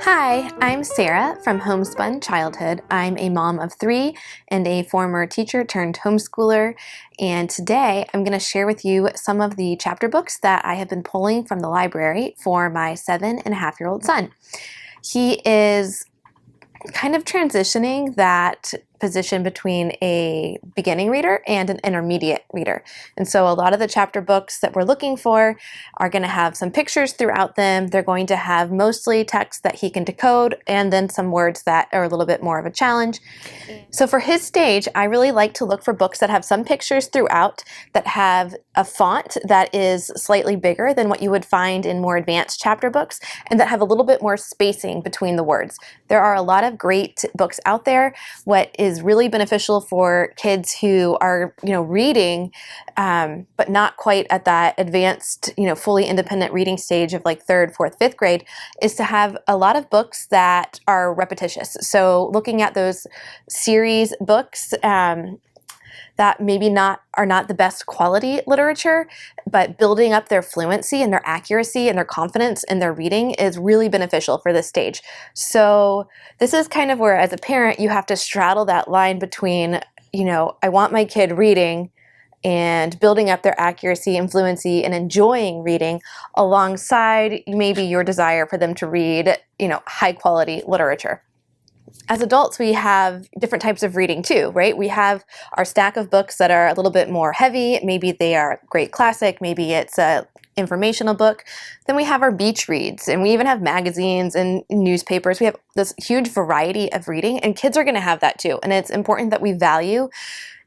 Hi, I'm Sarah from Homespun Childhood. I'm a mom of 3 and a former teacher turned homeschooler, and today I'm going to share with you some of the chapter books that I have been pulling from the library for my 7.5-year-old son. He is kind of transitioning that position between a beginning reader and an intermediate reader. And so a lot of the chapter books that we're looking for are going to have some pictures throughout them. They're going to have mostly text that he can decode and then some words that are a little bit more of a challenge. So for his stage, I really like to look for books that have some pictures throughout, that have a font that is slightly bigger than what you would find in more advanced chapter books, and that have a little bit more spacing between the words. There are a lot of great books out there. What is really beneficial for kids who are, reading, but not quite at that advanced, fully independent reading stage of like 3rd, 4th, 5th grade, is to have a lot of books that are repetitious. So looking at those series books that maybe are not the best quality literature, but building up their fluency and their accuracy and their confidence in their reading is really beneficial for this stage. So this is kind of where, as a parent, you have to straddle that line between, I want my kid reading and building up their accuracy and fluency and enjoying reading, alongside maybe your desire for them to read, high quality literature. As adults, we have different types of reading too, right? We have our stack of books that are a little bit more heavy. Maybe they are a great classic. Maybe it's a informational book. Then we have our beach reads, and we even have magazines and newspapers. We have this huge variety of reading, and kids are going to have that too. And it's important that we value,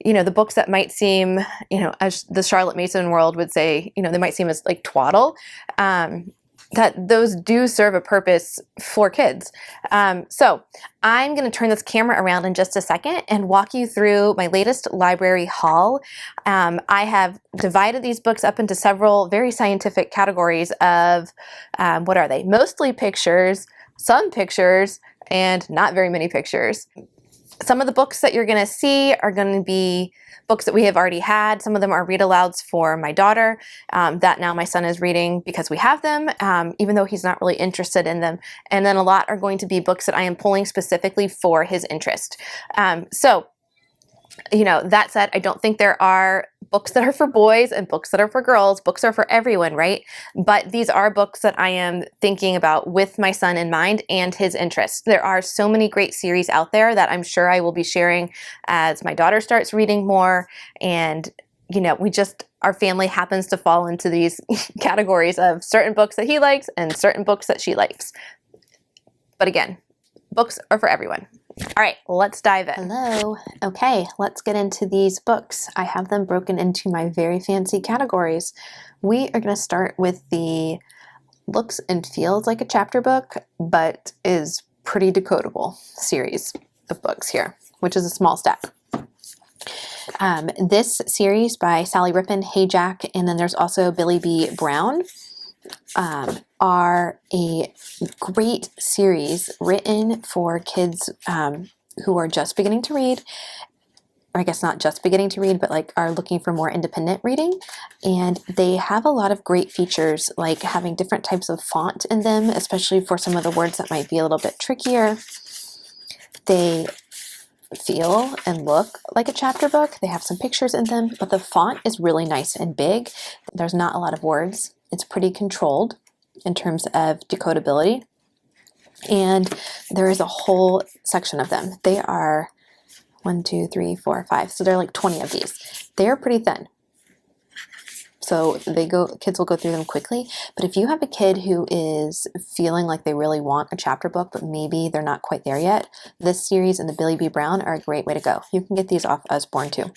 the books that might seem, as the Charlotte Mason world would say, they might seem as like twaddle. That those do serve a purpose for kids. So I'm going to turn this camera around in just a second and walk you through my latest library haul. I have divided these books up into several very scientific categories of, what are they? Mostly pictures, some pictures, and not very many pictures. Some of the books that you're going to see are going to be books that we have already had. Some of them are read-alouds for my daughter that now my son is reading because we have them, even though he's not really interested in them. And then a lot are going to be books that I am pulling specifically for his interest. That said, I don't think there are books that are for boys and books that are for girls. Books are for everyone, right? But these are books that I am thinking about with my son in mind and his interests. There are so many great series out there that I'm sure I will be sharing as my daughter starts reading more. And, our family happens to fall into these categories of certain books that he likes and certain books that she likes. But again, books are for everyone. All right, let's dive in. Hello. Okay, let's get into these books. I have them broken into my very fancy categories. We are going to start with the looks and feels like a chapter book, but is pretty decodable series of books here, which is a small stack. This series by Sally Rippon, Hey Jack, and then there's also Billy B. Brown, are a great series written for kids who are just beginning to read, or I guess not just beginning to read, but like are looking for more independent reading. And they have a lot of great features, like having different types of font in them, especially for some of the words that might be a little bit trickier. They feel and look like a chapter book. They have some pictures in them, but the font is really nice and big. There's not a lot of words. It's pretty controlled in terms of decodability. And there is a whole section of them. They are 1, 2, 3, 4, 5. So there are like 20 of these. They are pretty thin. So kids will go through them quickly. But if you have a kid who is feeling like they really want a chapter book, but maybe they're not quite there yet, this series and the Billy B. Brown are a great way to go. You can get these off Usborne too.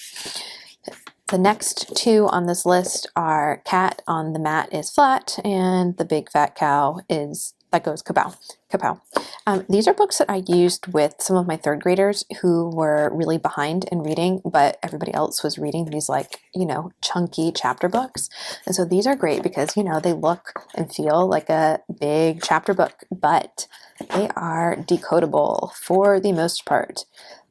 The next 2 on this list are Cat on the Mat is Flat, and The Big Fat Cow that goes kapow. Kapow. These are books that I used with some of my 3rd graders who were really behind in reading, but everybody else was reading these chunky chapter books. And so these are great because, they look and feel like a big chapter book, but they are decodable for the most part.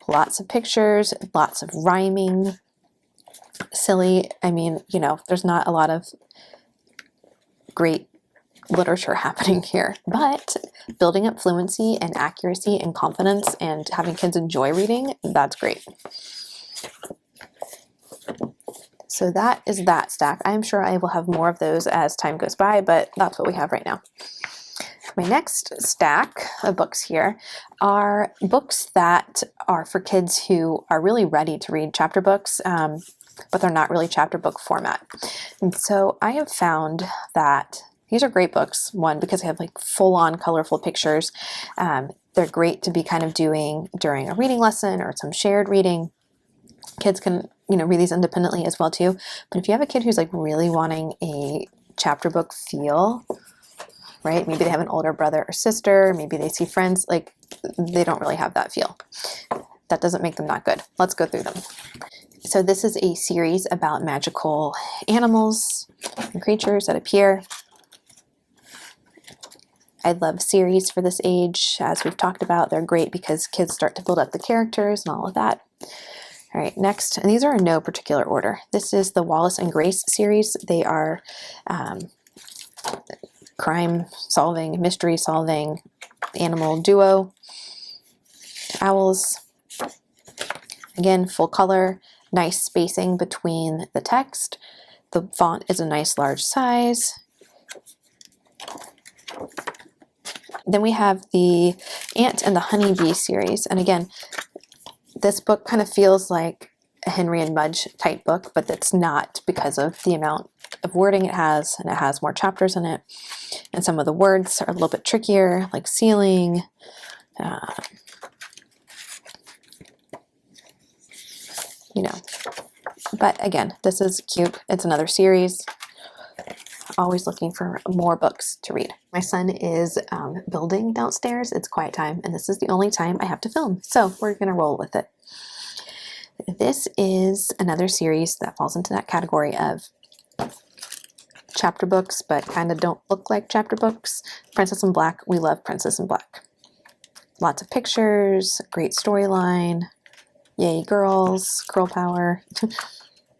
Lots of pictures, lots of rhyming. Silly. There's not a lot of great literature happening here, but building up fluency and accuracy and confidence and having kids enjoy reading, that's great. So that is that stack. I'm sure I will have more of those as time goes by, but that's what we have right now. My next stack of books here are books that are for kids who are really ready to read chapter books, but they're not really chapter book format. And so I have found that these are great books, one, because they have like full-on colorful pictures. They're great to be kind of doing during a reading lesson or some shared reading. Kids can, read these independently as well too. But if you have a kid who's like really wanting a chapter book feel, right? Maybe they have an older brother or sister, maybe they see friends, like they don't really have that feel. That doesn't make them not good. Let's go through them. So this is a series about magical animals and creatures that appear. I love series for this age. As we've talked about, they're great because kids start to build up the characters and all of that. All right, next, and these are in no particular order. This is the Wallace and Grace series. They are crime solving, mystery solving animal duo. Owls. Again, full color, nice spacing between the text. The font is a nice large size. Then we have the Ant and the Honeybee series. And again, this book kind of feels like a Henry and Mudge type book, but it's not because of the amount of wording it has, and it has more chapters in it. And some of the words are a little bit trickier, like ceiling. But again, this is cute. It's another series. Always looking for more books to read. My son is building downstairs. It's quiet time, and this is the only time I have to film. So we're gonna roll with it. This is another series that falls into that category of chapter books, but kind of don't look like chapter books. Princess in Black. We love Princess in Black. Lots of pictures, great storyline. Yay, girls, girl power.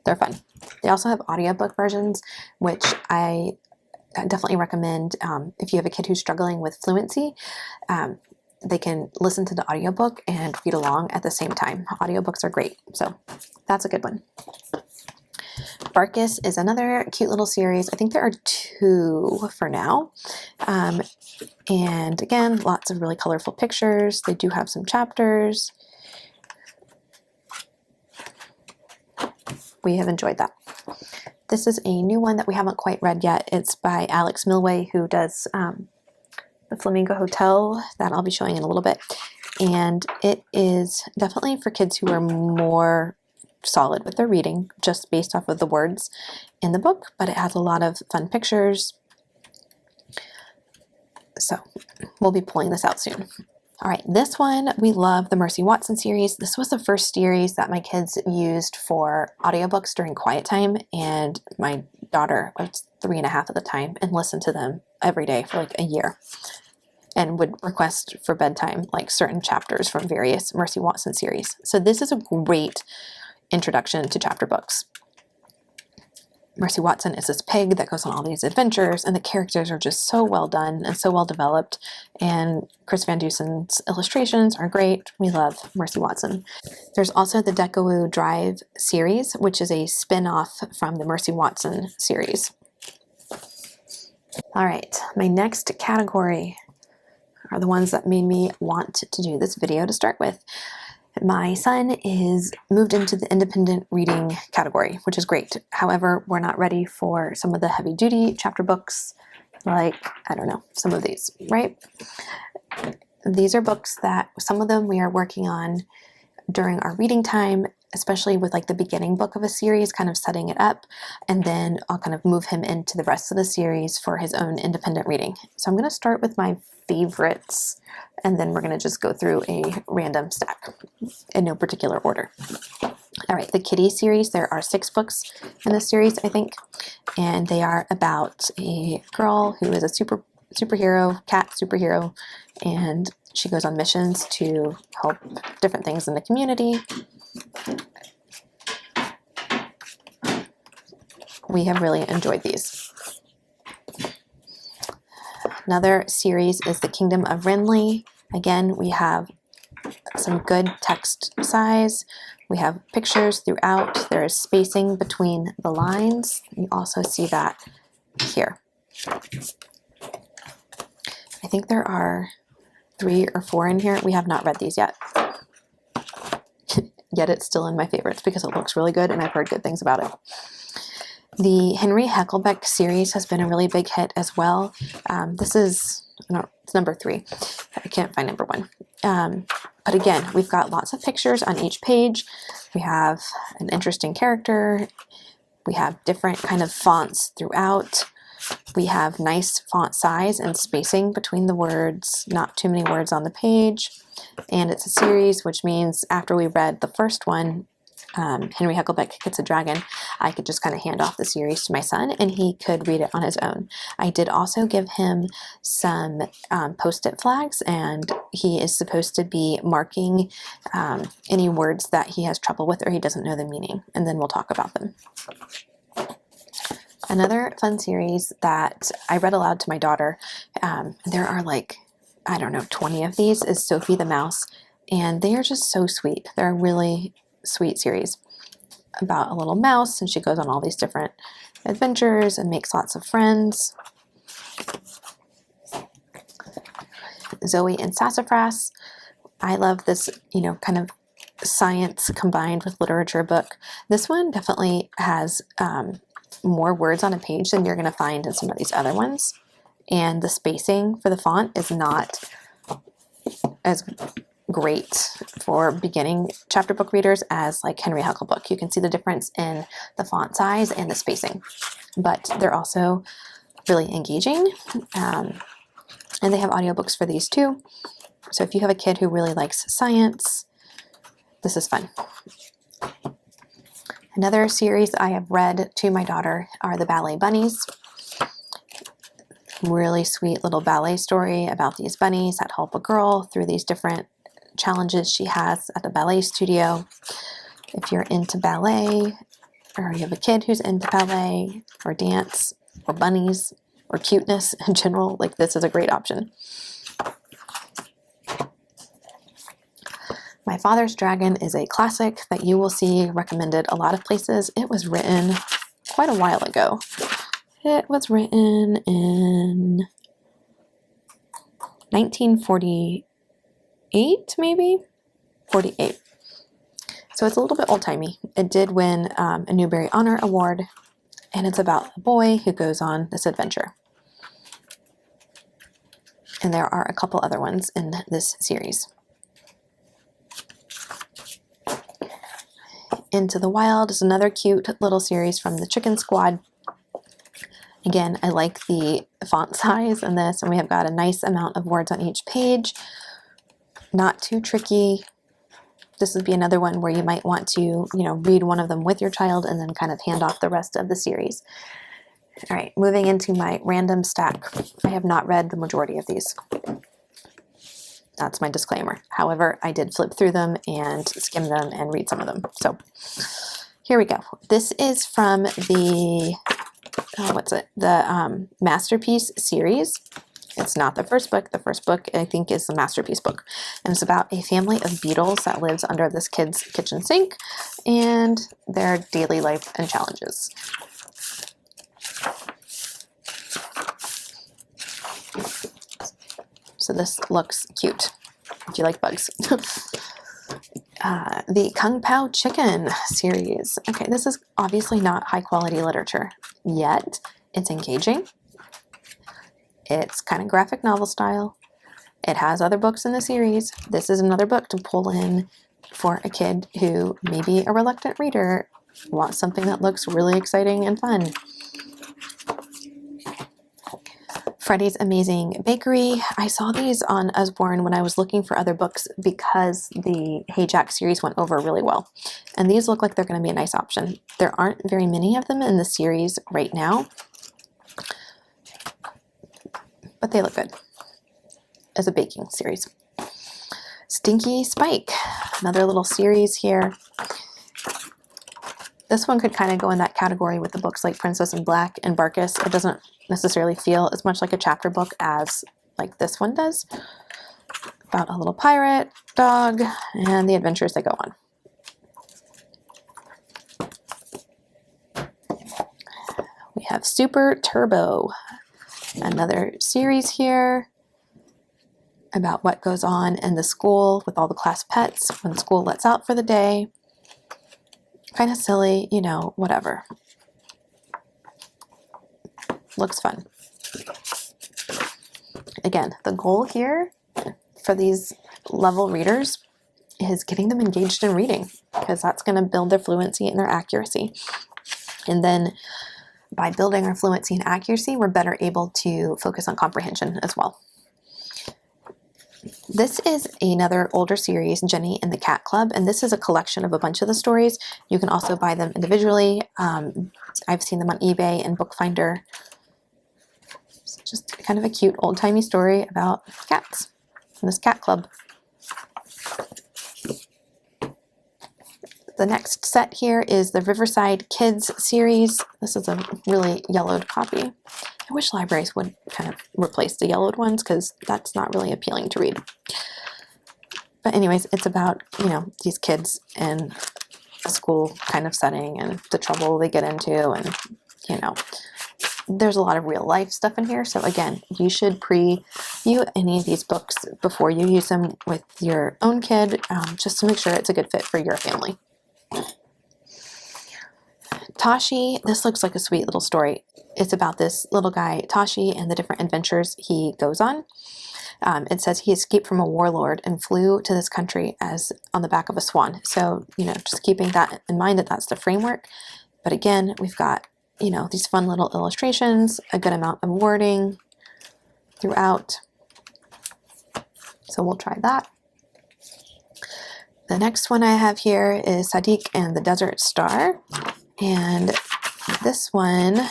They're fun. They also have audiobook versions, which I definitely recommend if you have a kid who's struggling with fluency. They can listen to the audiobook and read along at the same time. Audiobooks are great, so that's a good one. Barkus is another cute little series. I think there are 2 for now. And again, lots of really colorful pictures. They do have some chapters. We have enjoyed that. This is a new one that we haven't quite read yet. It's by Alex Milway, who does the Flamingo Hotel, that I'll be showing in a little bit. And it is definitely for kids who are more solid with their reading, just based off of the words in the book, but it has a lot of fun pictures. So we'll be pulling this out soon. All right, this one, we love the Mercy Watson series. This was the first series that my kids used for audiobooks during quiet time, and my daughter was 3.5 at the time and listened to them every day for like a year and would request for bedtime like certain chapters from various Mercy Watson series. So this is a great introduction to chapter books. Mercy Watson is this pig that goes on all these adventures, and the characters are just so well done and so well developed, and Chris Van Dusen's illustrations are great. We love Mercy Watson. There's also the Decawoo Drive series, which is a spin-off from the Mercy Watson series. All right, my next category are the ones that made me want to do this video to start with. My son is moved into the independent reading category, which is great. However, we're not ready for some of the heavy duty chapter books, like, I don't know, some of these, right? These are books that some of them we are working on during our reading time, especially with like the beginning book of a series, kind of setting it up, and then I'll kind of move him into the rest of the series for his own independent reading. So I'm going to start with my favorites, and then we're going to just go through a random stack in no particular order. All right, the Kitty series, there are 6 books in this series, I think, and they are about a girl who is a superhero, cat superhero, and she goes on missions to help different things in the community. We have really enjoyed these. Another series is The Kingdom of Renly. Again, we have some good text size. We have pictures throughout. There is spacing between the lines. You also see that here. I think there are 3 or 4 in here. We have not read these yet. Yet it's still in my favorites because it looks really good and I've heard good things about it. The Henry Heckelbeck series has been a really big hit as well. This is, no, it's number 3. I can't find number 1. But again, we've got lots of pictures on each page. We have an interesting character. We have different kind of fonts throughout. We have nice font size and spacing between the words, not too many words on the page. And it's a series, which means after we read the first one, Henry Heckelbeck Gets a Dragon, I could just kind of hand off the series to my son and he could read it on his own. I did also give him some post-it flags, and he is supposed to be marking any words that he has trouble with or he doesn't know the meaning, and then we'll talk about them. Another fun series that I read aloud to my daughter, there are like, I don't know, 20 of these, is Sophie the Mouse, and they are just so sweet. They're a really sweet series about a little mouse, and she goes on all these different adventures and makes lots of friends. Zoe and Sassafras. I love this, kind of science combined with literature book. This one definitely has more words on a page than you're going to find in some of these other ones. And the spacing for the font is not as great for beginning chapter book readers as like Henry Heckelbeck. You can see the difference in the font size and the spacing, but they're also really engaging. And they have audiobooks for these too. So if you have a kid who really likes science, this is fun. Another series I have read to my daughter are the Ballet Bunnies. Really sweet little ballet story about these bunnies that help a girl through these different challenges she has at the ballet studio. If you're into ballet, or you have a kid who's into ballet or dance or bunnies or cuteness in general, like this is a great option. My Father's Dragon is a classic that you will see recommended a lot of places. It was written quite a while ago. It was written in 1948, maybe? 48. So it's a little bit old-timey. It did win a Newbery Honor Award, and it's about a boy who goes on this adventure. And there are a couple other ones in this series. Into the Wild is another cute little series from the Chicken Squad. Again, I like the font size in this, and we have got a nice amount of words on each page. Not too tricky. This would be another one where you might want to, read one of them with your child and then kind of hand off the rest of the series. All right, moving into my random stack. I have not read the majority of these. That's my disclaimer. However, I did flip through them and skim them and read some of them. So here we go. This is from the, the Masterpiece series. It's not the first book. The first book, I think, is the Masterpiece book. And it's about a family of beetles that lives under this kid's kitchen sink and their daily life and challenges. So this looks cute if you like bugs. The Pao Chicken series. Okay, this is obviously not high quality literature yet. It's engaging. It's kind of graphic novel style. It has other books in the series. This is another book to pull in for a kid who may be a reluctant reader, wants something that looks really exciting and fun. Freddys Amazing Bakery. I saw these on Usborne when I was looking for other books because the Hey Jack series went over really well. And these look like they're going to be a nice option. There aren't very many of them in the series right now, but they look good as a baking series. Stinky Spike, another little series here. This one could kind of go in that category with the books like Princess in Black and Barkus. It doesn't necessarily feel as much like a chapter book as like this one does. About a little pirate dog and the adventures that go on. We have Super Turbo, another series here about what goes on in the school with all the class pets when school lets out for the day. Kind of silly, you know, whatever. Looks fun. Again, the goal here for these level readers is getting them engaged in reading, because that's going to build their fluency and their accuracy. And then by building our fluency and accuracy, we're better able to focus on comprehension as well. This is another older series, Jenny and the Cat Club, and this is a collection of a bunch of the stories. You can also buy them individually. I've seen them on eBay and Bookfinder. It's just kind of a cute old-timey story about cats in this cat club. The next set here is the Riverside Kids series. This is a really yellowed copy. I wish libraries would kind of replace the yellowed ones, because that's not really appealing to read. But anyways, it's about, you know, these kids in a school kind of setting and the trouble they get into, and, you know, there's a lot of real life stuff in here. So again, you should preview any of these books before you use them with your own kid, just to make sure it's a good fit for your family. Tashi, this looks like a sweet little story. It's about this little guy, Tashi, and the different adventures he goes on. It says he escaped from a warlord and flew to this country as on the back of a swan. So, you know, just keeping that in mind, that that's the framework. But again, we've got, you know, these fun little illustrations, a good amount of wording throughout. So we'll try that. The next one I have here is Sadiq and the Desert Star. And this one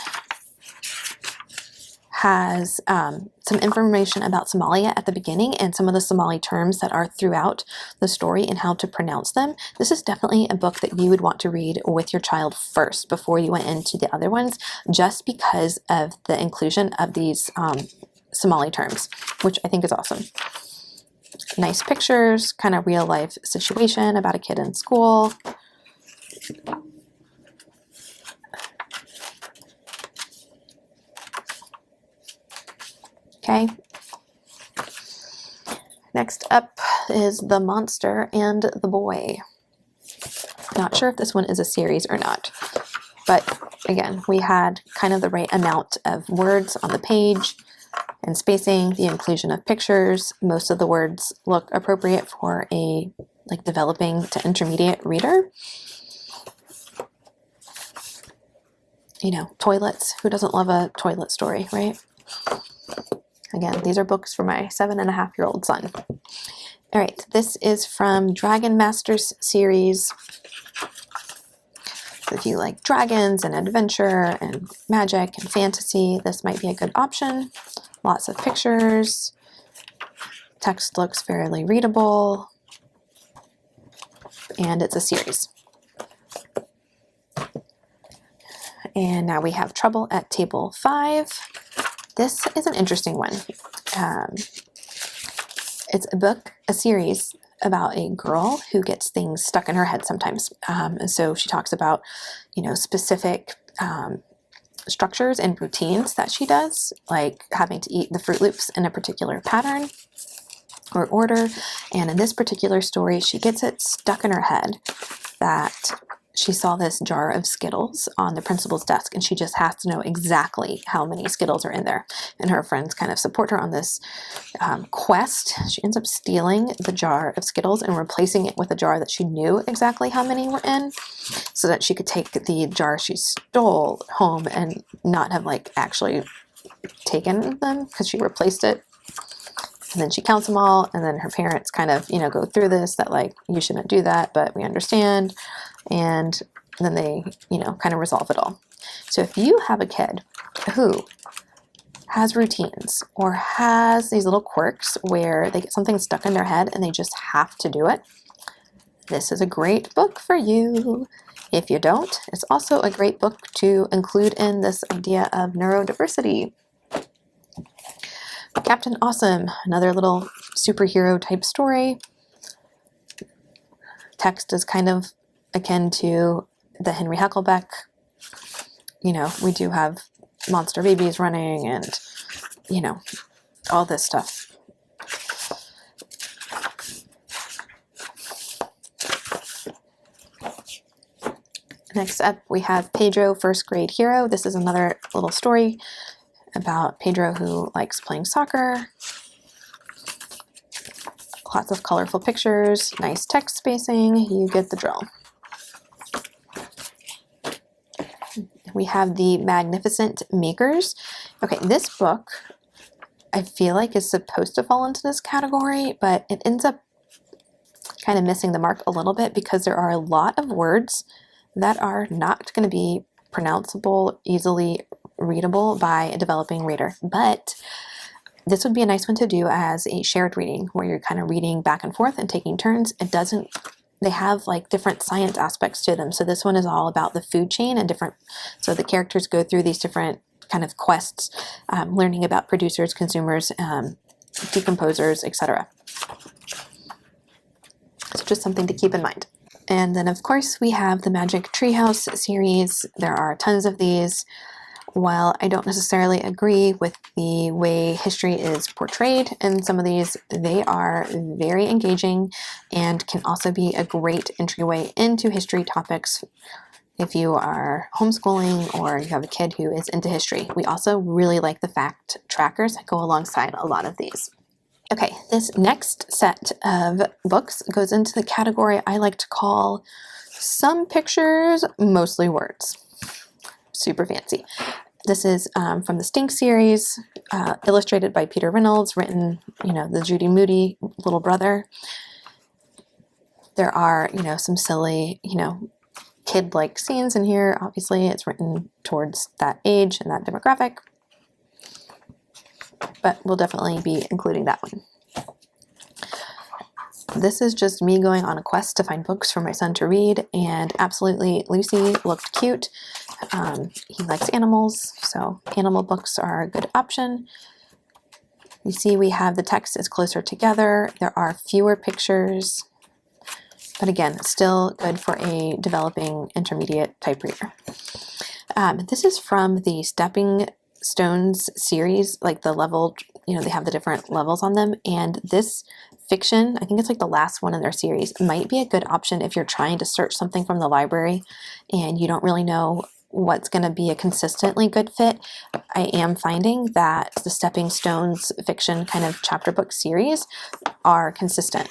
has some information about Somalia at the beginning and some of the Somali terms that are throughout the story and how to pronounce them. This is definitely a book that you would want to read with your child first before you went into the other ones, just because of the inclusion of these Somali terms, which I think is awesome. Nice pictures, kind of real life situation about a kid in school. Okay. Next up is The Monster and the Boy. Not sure if this one is a series or not, but again, we had kind of the right amount of words on the page and spacing, the inclusion of pictures. Most of the words look appropriate for a like developing to intermediate reader. You know, toilets. Who doesn't love a toilet story, right? Again, these are books for my 7.5-year-old son. All right, this is from Dragon Masters series. So if you like dragons and adventure and magic and fantasy, this might be a good option. Lots of pictures. Text looks fairly readable. And it's a series. And now we have Trouble at Table 5. This is an interesting one. It's a series about a girl who gets things stuck in her head sometimes. And so she talks about, you know, specific structures and routines that she does, like having to eat the Fruit Loops in a particular pattern or order. And in this particular story, she gets it stuck in her head that she saw this jar of Skittles on the principal's desk, and she just has to know exactly how many Skittles are in there. And her friends kind of support her on this quest. She ends up stealing the jar of Skittles and replacing it with a jar that she knew exactly how many were in, so that she could take the jar she stole home and not have like actually taken them, because she replaced it. And then she counts them all, and then her parents kind of, you know, go through this, that like, you shouldn't do that, but we understand. And then they, you know, kind of resolve it all. So if you have a kid who has routines or has these little quirks where they get something stuck in their head and they just have to do it, this is a great book for you. If you don't, it's also a great book to include in this idea of neurodiversity. Captain Awesome, another little superhero type story. Text is kind of akin to the Henry Hucklebeck. You know, we do have monster babies running and, you know, all this stuff. Next up, we have Pedro, First Grade Hero. This is another little story about Pedro who likes playing soccer. Lots of colorful pictures, nice text spacing. You get the drill. We have The Magnificent Makers. Okay, this book I feel like is supposed to fall into this category, but it ends up kind of missing the mark a little bit because there are a lot of words that are not going to be pronounceable, easily readable by a developing reader. But this would be a nice one to do as a shared reading where you're kind of reading back and forth and taking turns. They have like different science aspects to them. So this one is all about the food chain and so the characters go through these different kind of quests, learning about producers, consumers, decomposers, etc. So just something to keep in mind. And then of course we have the Magic Treehouse series. There are tons of these. While I don't necessarily agree with the way history is portrayed in some of these, they are very engaging and can also be a great entryway into history topics if you are homeschooling or you have a kid who is into history. We also really like the fact trackers that go alongside a lot of these. Okay, this next set of books goes into the category I like to call some pictures, mostly words. Super fancy. This is from the Stink series, illustrated by Peter Reynolds, written, you know, the Judy Moody little brother. There are, you know, some silly, you know, kid-like scenes in here. Obviously, it's written towards that age and that demographic, but we'll definitely be including that one. This is just me going on a quest to find books for my son to read, and absolutely Lucy looked cute. He likes animals, so animal books are a good option. You see we have the text is closer together. There are fewer pictures, but again, still good for a developing intermediate type reader. This is from the Stepping Stones series, like the level, you know, they have the different levels on them, and this fiction, I think it's like the last one in their series, might be a good option if you're trying to search something from the library and you don't really know what's going to be a consistently good fit. I am finding that the Stepping Stones fiction kind of chapter book series are consistent.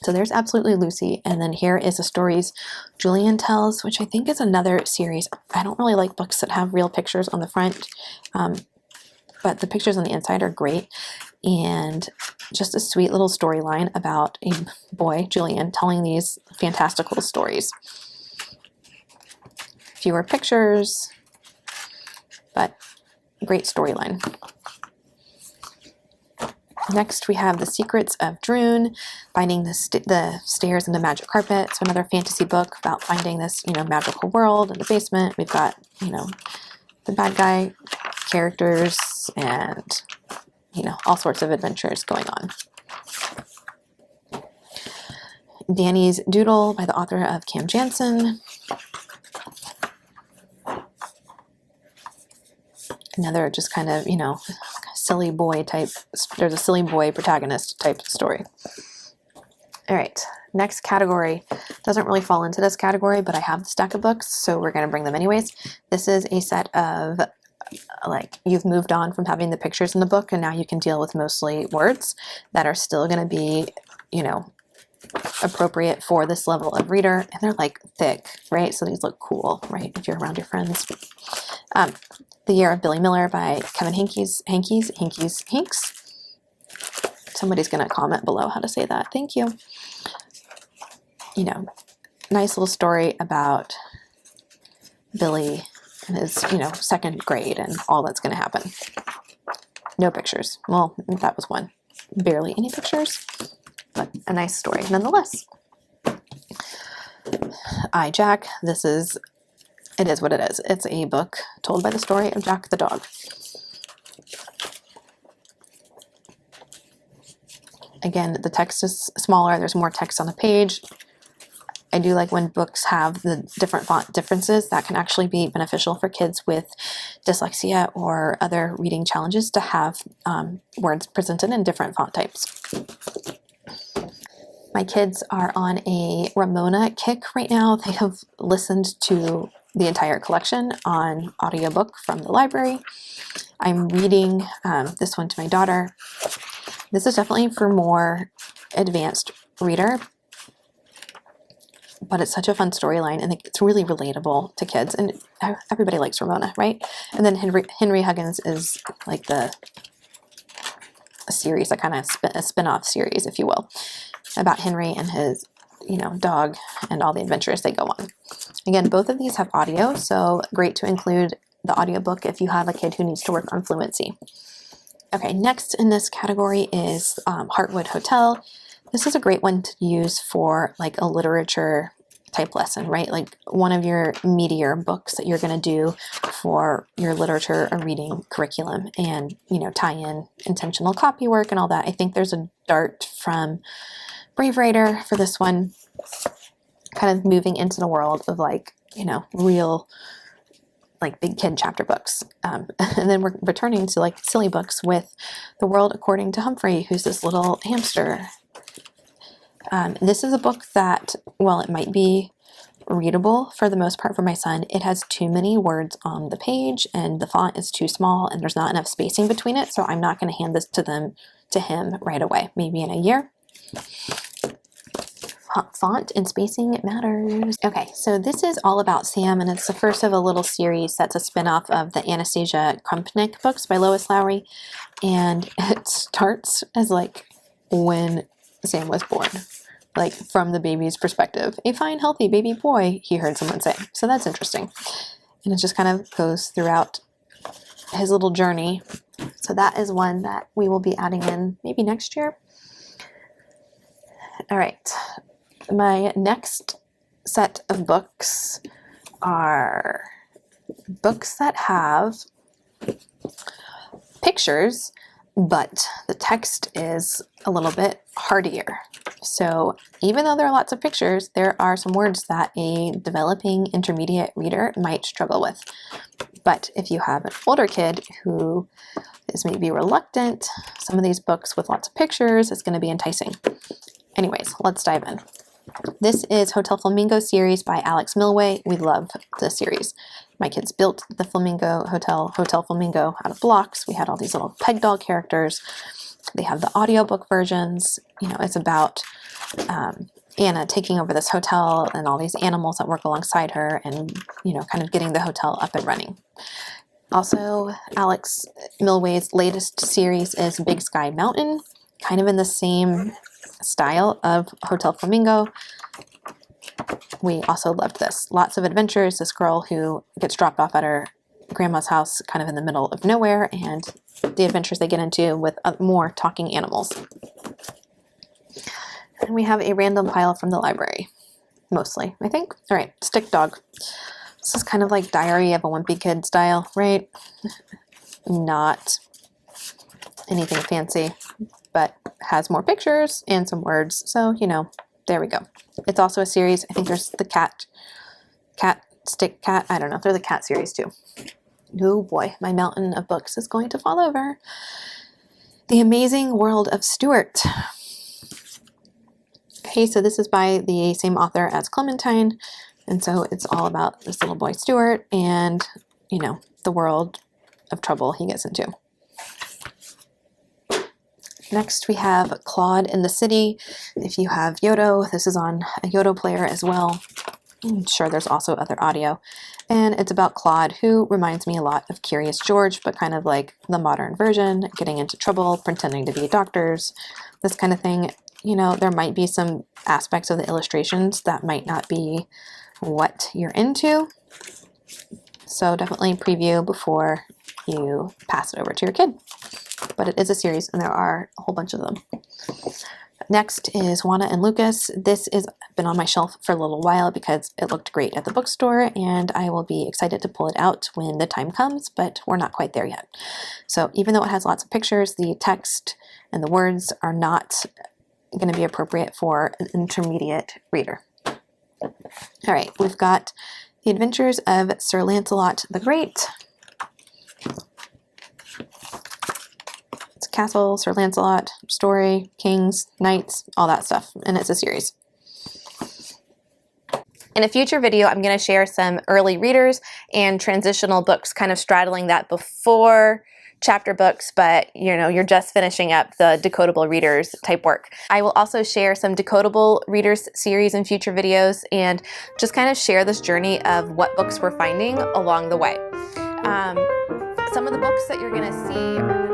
So there's absolutely Lucy, and then here is the stories Julian tells, which I think is another series. I don't really like books that have real pictures on the front, but the pictures on the inside are great, and just a sweet little storyline about a boy, Julian, telling these fantastical stories. Fewer pictures, but great storyline. Next, we have The Secrets of Droon, Finding the Stairs in the Magic Carpet. So another fantasy book about finding this, you know, magical world in the basement. We've got, you know, the bad guy characters and, you know, all sorts of adventures going on. Danny's Doodle by the author of Cam Jansen. Another just kind of, you know, silly boy type, there's a silly boy protagonist type story. All right, next category doesn't really fall into this category, but I have the stack of books, so we're going to bring them anyways. This is a set of, like, you've moved on from having the pictures in the book, and now you can deal with mostly words that are still going to be, you know, appropriate for this level of reader, and they're like thick, right? So these look cool, right, if you're around your friends. The Year of Billy Miller by Kevin Hinks. Somebody's going to comment below how to say that. Thank you. You know, nice little story about Billy and his, you know, second grade and all that's going to happen. No pictures. Well, that was one. Barely any pictures, but a nice story nonetheless. I, Jack. It is what it is. It's a book told by the story of Jack the dog. Again, the text is smaller. There's more text on the page. I do like when books have the different font differences. That can actually be beneficial for kids with dyslexia or other reading challenges to have words presented in different font types. My kids are on a Ramona kick right now. They have listened to the entire collection on audiobook from the library. I'm reading this one to my daughter. This is definitely for more advanced reader, but it's such a fun storyline, and it's really relatable to kids, and everybody likes Ramona, right? And then Henry Huggins is like a series, a kind of a spin-off series, if you will, about Henry and his, dog and all the adventures they go on. Again, both of these have audio, so great to include the audiobook if you have a kid who needs to work on fluency. Okay, next in this category is Heartwood Hotel. This is a great one to use for like a literature type lesson, right? Like one of your meatier books that you're going to do for your literature or reading curriculum, and, tie in intentional copy work and all that. I think there's a dart from Brave Writer for this one, kind of moving into the world of real like big kid chapter books. And then we're returning to like silly books with The World According to Humphrey, who's this little hamster. This is a book that, while it might be readable for the most part for my son, it has too many words on the page and the font is too small and there's not enough spacing between it. So I'm not going to hand this to him right away, maybe in a year. Font and spacing matters. Okay, so this is All About Sam, and it's the first of a little series that's a spin-off of the Anastasia Krumpnick books by Lois Lowry, and it starts as like when Sam was born, like from the baby's perspective. A fine, healthy baby boy, he heard someone say. So that's interesting. And it just kind of goes throughout his little journey. So that is one that we will be adding in maybe next year. All right. My next set of books are books that have pictures, but the text is a little bit hardier. So even though there are lots of pictures, there are some words that a developing intermediate reader might struggle with. But if you have an older kid who is maybe reluctant, some of these books with lots of pictures is going to be enticing. Anyways, let's dive in. This is Hotel Flamingo series by Alex Milway. We love the series. My kids built the Flamingo Hotel Flamingo out of blocks. We had all these little peg doll characters. They have the audiobook versions. It's about Anna taking over this hotel and all these animals that work alongside her and, kind of getting the hotel up and running. Also, Alex Milway's latest series is Big Sky Mountain, kind of in the same style of Hotel Flamingo. We also loved this. Lots of adventures. This girl who gets dropped off at her grandma's house kind of in the middle of nowhere, and the adventures they get into with more talking animals. And we have a random pile from the library, mostly, I think. All right, Stick Dog. This is kind of like Diary of a Wimpy Kid style, right? Not anything fancy, but has more pictures and some words. So, there we go. It's also a series. I think there's the cat, stick cat. I don't know. They're the cat series too. Oh boy, my mountain of books is going to fall over. The Amazing World of Stuart. Okay, so this is by the same author as Clementine. And so it's all about this little boy Stuart and, the world of trouble he gets into. Next, we have Claude in the City. If you have Yodo, this is on a Yodo player as well. I'm sure there's also other audio. And it's about Claude, who reminds me a lot of Curious George, but kind of like the modern version, getting into trouble, pretending to be doctors, this kind of thing. There might be some aspects of the illustrations that might not be what you're into. So definitely preview before you pass it over to your kid. But it is a series and there are a whole bunch of them. Next is Juana and Lucas. This has been on my shelf for a little while because it looked great at the bookstore, and I will be excited to pull it out when the time comes, but we're not quite there yet. So even though it has lots of pictures, the text and the words are not going to be appropriate for an intermediate reader. All right, we've got The Adventures of Sir Lancelot the Great. It's Castle, Sir Lancelot, story, kings, knights, all that stuff, and it's a series. In a future video, I'm going to share some early readers and transitional books, kind of straddling that before chapter books, but you're just finishing up the decodable readers type work. I will also share some decodable readers series in future videos and just kind of share this journey of what books we're finding along the way. Some of the books that you're going to see